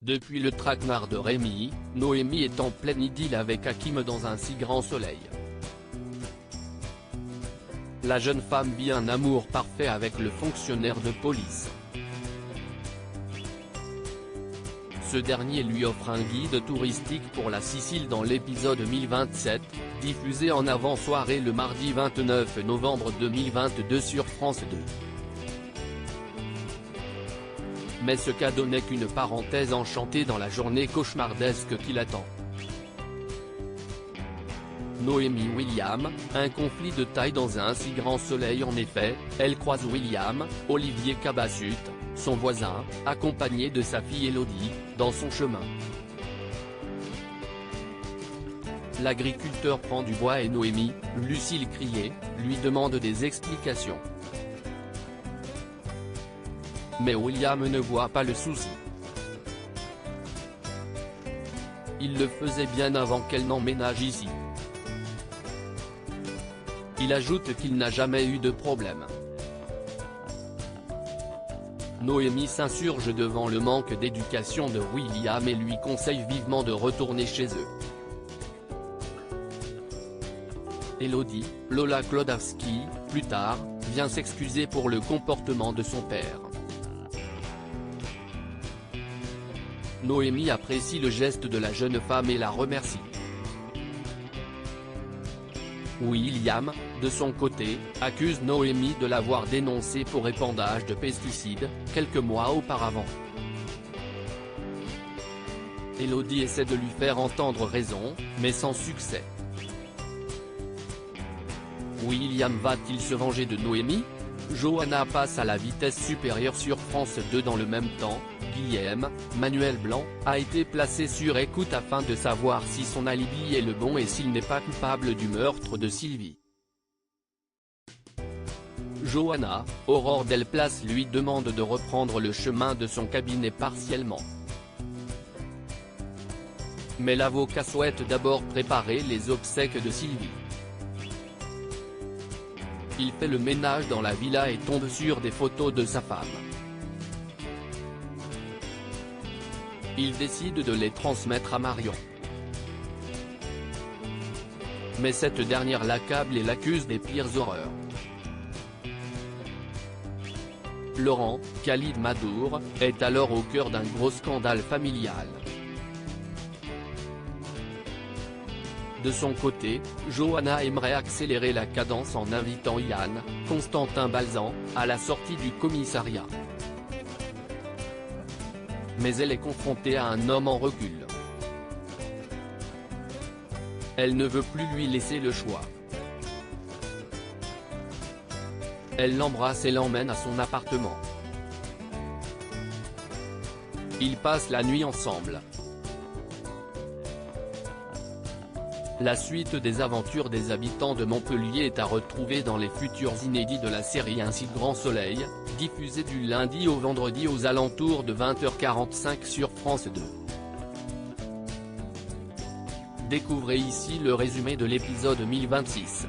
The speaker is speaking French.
Depuis le traquenard de Rémi, Noémie est en pleine idylle avec Hakim dans un si grand soleil. La jeune femme vit un amour parfait avec le fonctionnaire de police. Ce dernier lui offre un guide touristique pour la Sicile dans l'épisode 1027, diffusé en avant-soirée le mardi 29 novembre 2022 sur France 2. Mais ce cadeau n'est qu'une parenthèse enchantée dans la journée cauchemardesque qui l'attend. Noémie William, un conflit de taille dans un si grand soleil. En effet, elle croise William, Olivier Cabassut, son voisin, accompagné de sa fille Elodie, dans son chemin. L'agriculteur prend du bois et Noémie, Lucille Crier, lui demande des explications. Mais William ne voit pas le souci. Il le faisait bien avant qu'elle n'emménage ici. Il ajoute qu'il n'a jamais eu de problème. Noémie s'insurge devant le manque d'éducation de William et lui conseille vivement de retourner chez eux. Elodie, Lola Klodowski, plus tard, vient s'excuser pour le comportement de son père. Noémie apprécie le geste de la jeune femme et la remercie. William, de son côté, accuse Noémie de l'avoir dénoncé pour épandage de pesticides, quelques mois auparavant. Elodie essaie de lui faire entendre raison, mais sans succès. William va-t-il se venger de Noémie? Johanna passe à la vitesse supérieure sur France 2 dans le même temps. Guillaume, Manuel Blanc, a été placé sur écoute afin de savoir si son alibi est le bon et s'il n'est pas coupable du meurtre de Sylvie. Johanna, Aurore Delplace lui demande de reprendre le chemin de son cabinet partiellement. Mais l'avocat souhaite d'abord préparer les obsèques de Sylvie. Il fait le ménage dans la villa et tombe sur des photos de sa femme. Il décide de les transmettre à Marion. Mais cette dernière l'accable et l'accuse des pires horreurs. Laurent, Khalid Madour, est alors au cœur d'un gros scandale familial. De son côté, Johanna aimerait accélérer la cadence en invitant Yann, Constantin Balzan, à la sortie du commissariat. Mais elle est confrontée à un homme en recul. Elle ne veut plus lui laisser le choix. Elle l'embrasse et l'emmène à son appartement. Ils passent la nuit ensemble. La suite des aventures des habitants de Montpellier est à retrouver dans les futurs inédits de la série Un si grand soleil, diffusée du lundi au vendredi aux alentours de 20h45 sur France 2. Découvrez ici le résumé de l'épisode 1026.